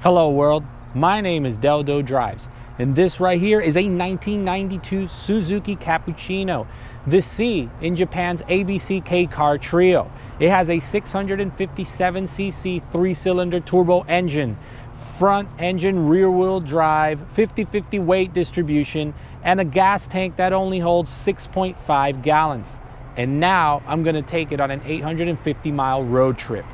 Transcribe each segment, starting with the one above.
Hello world, my name is Deldo Drives, and this right here is a 1992 Suzuki Cappuccino, the C in Japan's ABC Kei Car trio. It has a 657cc 3-cylinder turbo engine, front engine rear wheel drive, 50-50 weight distribution, and a gas tank that only holds 6.5 gallons. And now I'm going to take it on an 850-mile road trip.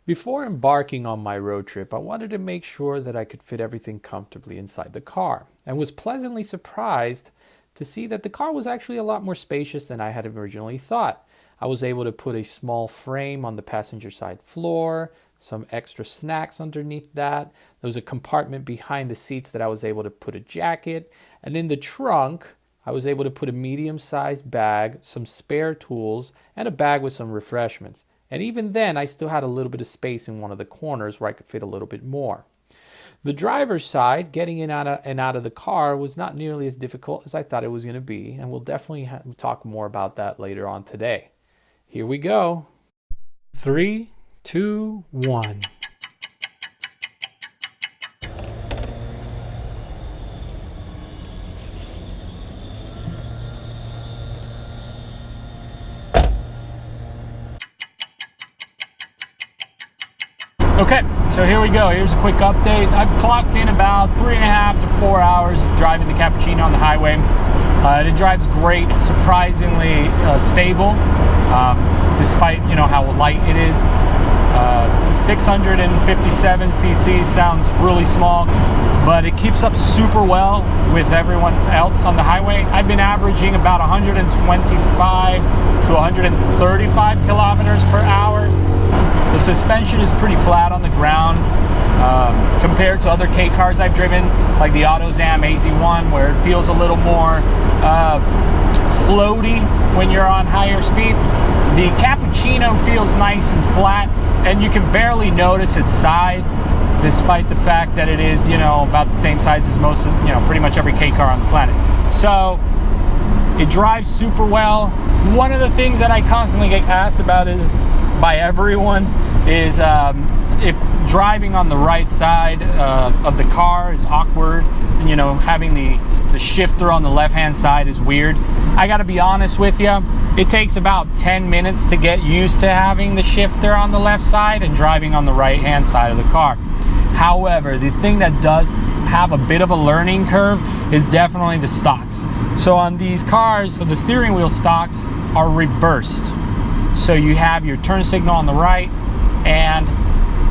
Before embarking on my road trip, I wanted to make sure that I could fit everything comfortably inside the car, and was pleasantly surprised to see that the car was actually a lot more spacious than I had originally thought. I was able to put a small frame on the passenger side floor, some extra snacks underneath that. There was a compartment behind the seats that I was able to put a jacket, and in the trunk, I was able to put a medium-sized bag, some spare tools, and a bag with some refreshments. And even then, I still had a little bit of space in one of the corners where I could fit a little bit more. The driver's side, getting in and out of the car, was not nearly as difficult as I thought it was going to be, and we'll definitely talk more about that later on today. Here we go. 3, 2, 1. Okay, so here we go. Here's a quick update. I've clocked in about 3.5 to 4 hours of driving the Cappuccino on the highway. It drives great, surprisingly stable, despite how light it is. 657cc sounds really small, but it keeps up super well with everyone else on the highway. I've been averaging about 125 to 135 kilometers per hour. The suspension is pretty flat on the ground compared to other Kei cars I've driven, like the AutoZam AZ1, where it feels a little more floaty when you're on higher speeds. The Cappuccino feels nice and flat, and you can barely notice its size, despite the fact that it is, about the same size as most of, pretty much every Kei car on the planet. So it drives super well. One of the things that I constantly get asked about is by everyone is if driving on the right side of the car is awkward, and having the shifter on the left hand side is weird. I gotta be honest with you, it takes about 10 minutes to get used to having the shifter on the left side and driving on the right hand side of the car. However, the thing that does have a bit of a learning curve is definitely the stocks. So on these cars, the steering wheel stocks are reversed. So you have your turn signal on the right and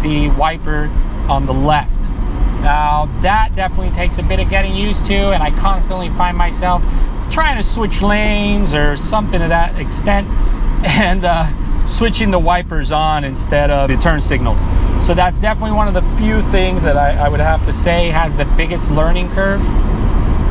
the wiper on the left. Now that definitely takes a bit of getting used to, and I constantly find myself trying to switch lanes or something to that extent, and switching the wipers on instead of the turn signals. So that's definitely one of the few things that I would have to say has the biggest learning curve.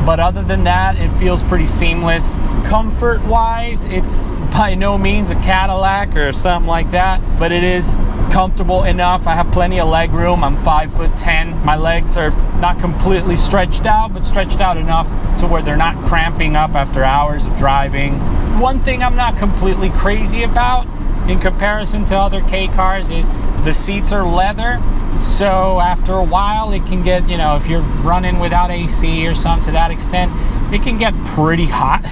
But other than that, it feels pretty seamless. Comfort-wise, it's by no means a Cadillac or something like that, but it is comfortable enough. I have plenty of leg room. I'm 5'10". My legs are not completely stretched out, but stretched out enough to where they're not cramping up after hours of driving. One thing I'm not completely crazy about in comparison to other Kei cars is the seats are leather. So after a while, it can get, if you're running without AC or something to that extent, it can get pretty hot.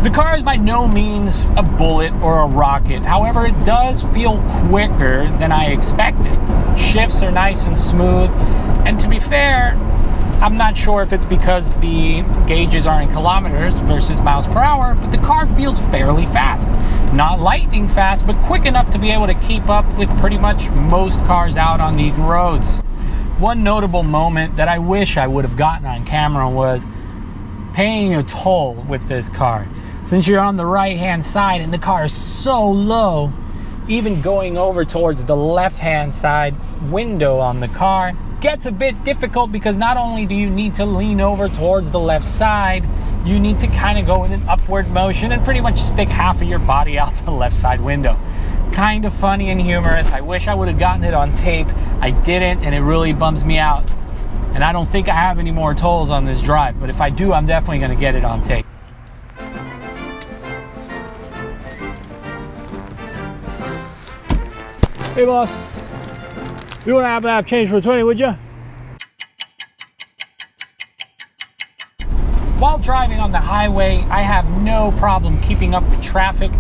The car is by no means a bullet or a rocket. However, it does feel quicker than I expected. Shifts are nice and smooth. And to be fair, I'm not sure if it's because the gauges are in kilometers versus miles per hour, but the car feels fairly fast. Not lightning fast, but quick enough to be able to keep up with pretty much most cars out on these roads. One notable moment that I wish I would have gotten on camera was paying a toll with this car. Since you're on the right-hand side and the car is so low, even going over towards the left-hand side window on the car gets a bit difficult, because not only do you need to lean over towards the left side, you need to kind of go in an upward motion and pretty much stick half of your body out the left side window. Kind of funny and humorous. I wish I would have gotten it on tape. I didn't, and it really bums me out. And I don't think I have any more tolls on this drive, but if I do, I'm definitely going to get it on tape. Hey boss, you wouldn't happen to have change for 20, would you? While driving on the highway, I have no problem keeping up with traffic.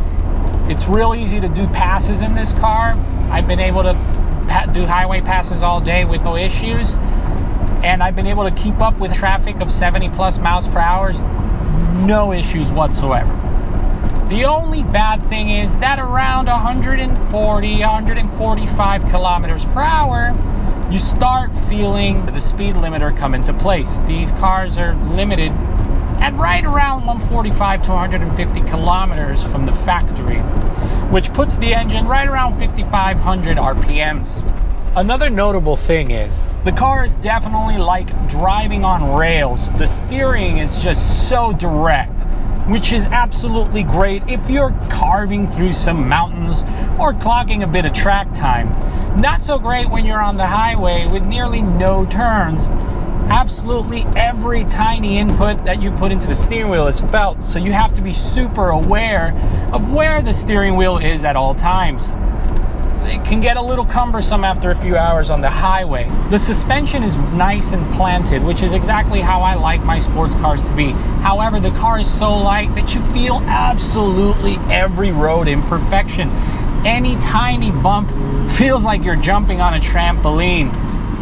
It's real easy to do passes in this car. I've been able to do highway passes all day with no issues. And I've been able to keep up with traffic of 70 plus miles per hour. No issues whatsoever. The only bad thing is that around 140, 145 kilometers per hour, you start feeling the speed limiter come into place. These cars are limited at right around 145 to 150 kilometers from the factory, which puts the engine right around 5,500 RPMs. Another notable thing is the car is definitely like driving on rails. The steering is just so direct, which is absolutely great if you're carving through some mountains or clocking a bit of track time. Not so great when you're on the highway with nearly no turns. Absolutely every tiny input that you put into the steering wheel is felt, so you have to be super aware of where the steering wheel is at all times. It can get a little cumbersome after a few hours on the highway. The suspension is nice and planted, which is exactly how I like my sports cars to be. However, the car is so light that you feel absolutely every road imperfection. Any tiny bump feels like you're jumping on a trampoline.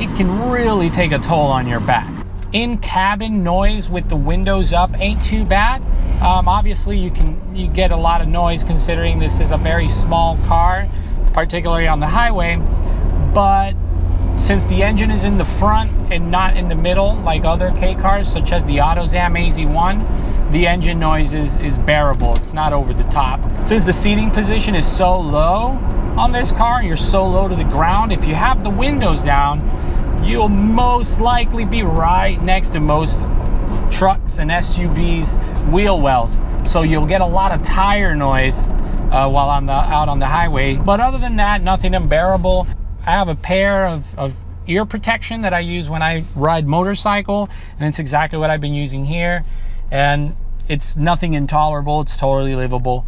It can really take a toll on your back. In-cabin noise with the windows up ain't too bad. Obviously, you get a lot of noise considering this is a very small car, particularly on the highway. But since the engine is in the front and not in the middle like other Kei cars, such as the AutoZam AZ1, the engine noise is bearable. It's not over the top. Since the seating position is so low on this car, you're so low to the ground, if you have the windows down, you'll most likely be right next to most trucks and SUVs wheel wells. So you'll get a lot of tire noise while out on the highway. But other than that, nothing unbearable. I have a pair of ear protection that I use when I ride motorcycle, and it's exactly what I've been using here. And it's nothing intolerable. It's totally livable.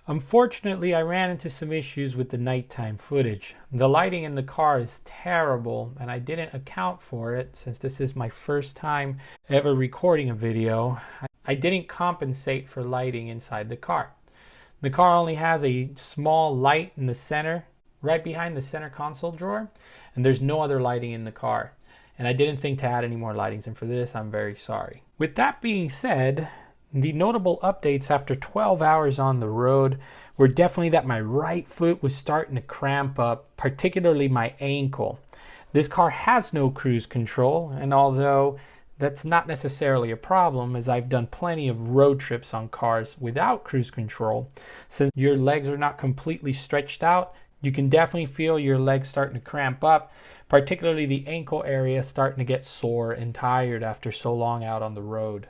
Unfortunately, I ran into some issues with the nighttime footage. The lighting in the car is terrible, and I didn't account for it since this is my first time ever recording a video. I didn't compensate for lighting inside the car. The car only has a small light in the center, right behind the center console drawer, and there's no other lighting in the car. And I didn't think to add any more lightings, and for this, I'm very sorry. With that being said, the notable updates after 12 hours on the road were definitely that my right foot was starting to cramp up, particularly my ankle. This car has no cruise control, and although that's not necessarily a problem, as I've done plenty of road trips on cars without cruise control, since your legs are not completely stretched out, you can definitely feel your legs starting to cramp up, particularly the ankle area starting to get sore and tired after so long out on the road.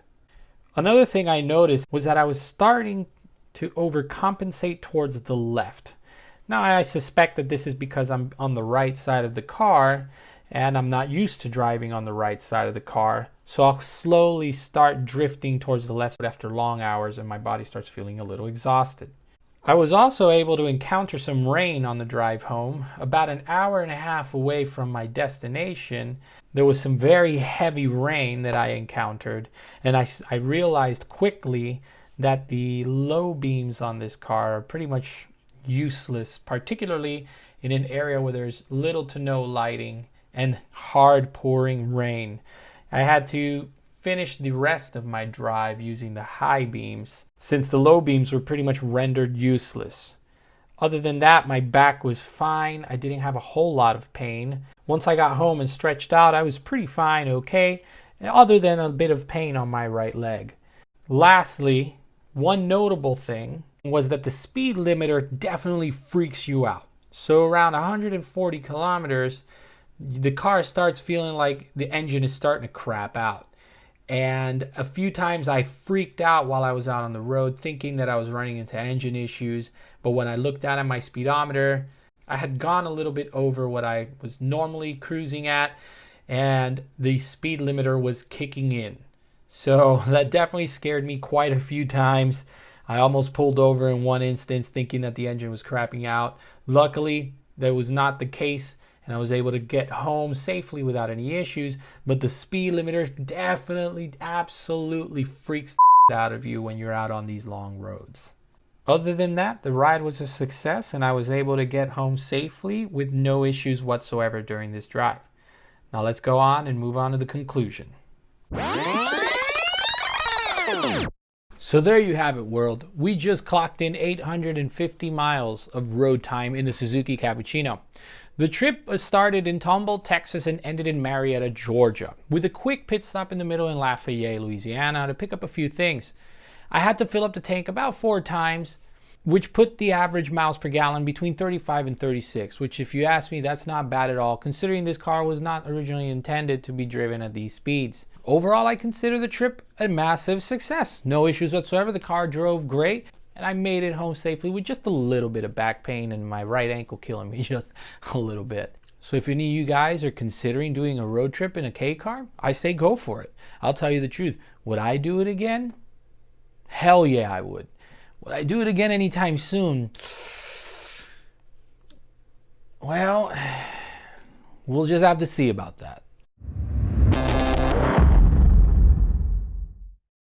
Another thing I noticed was that I was starting to overcompensate towards the left. Now I suspect that this is because I'm on the right side of the car and I'm not used to driving on the right side of the car. So I'll slowly start drifting towards the left after long hours and my body starts feeling a little exhausted. I was also able to encounter some rain on the drive home. About an hour and a half away from my destination, there was some very heavy rain that I encountered, and I realized quickly that the low beams on this car are pretty much useless, particularly in an area where there's little to no lighting and hard pouring rain. I had to finish the rest of my drive using the high beams, since the low beams were pretty much rendered useless. Other than that, my back was fine. I didn't have a whole lot of pain. Once I got home and stretched out, I was pretty fine, okay, other than a bit of pain on my right leg. Lastly, one notable thing was that the speed limiter definitely freaks you out. So around 140 kilometers, the car starts feeling like the engine is starting to crap out. And a few times I freaked out while I was out on the road thinking that I was running into engine issues. But when I looked down at my speedometer, I had gone a little bit over what I was normally cruising at, and the speed limiter was kicking in. So that definitely scared me quite a few times. I almost pulled over in one instance thinking that the engine was crapping out. Luckily, that was not the case, and I was able to get home safely without any issues. But the speed limiter definitely, absolutely freaks the out of you when you're out on these long roads. Other than that, the ride was a success, and I was able to get home safely with no issues whatsoever during this drive. Now let's go on and move on to the conclusion. So there you have it, world. We just clocked in 850 miles of road time in the Suzuki Cappuccino. The trip started in Tomball, Texas and ended in Marietta, Georgia, with a quick pit stop in the middle in Lafayette, Louisiana to pick up a few things. I had to fill up the tank about 4 times, which put the average miles per gallon between 35 and 36, which if you ask me, that's not bad at all, considering this car was not originally intended to be driven at these speeds. Overall, I consider the trip a massive success. No issues whatsoever. The car drove great, and I made it home safely with just a little bit of back pain and my right ankle killing me just a little bit. So if any of you guys are considering doing a road trip in a Kei car, I say go for it. I'll tell you the truth. Would I do it again? Hell yeah, I would. Would I do it again anytime soon? Well, we'll just have to see about that.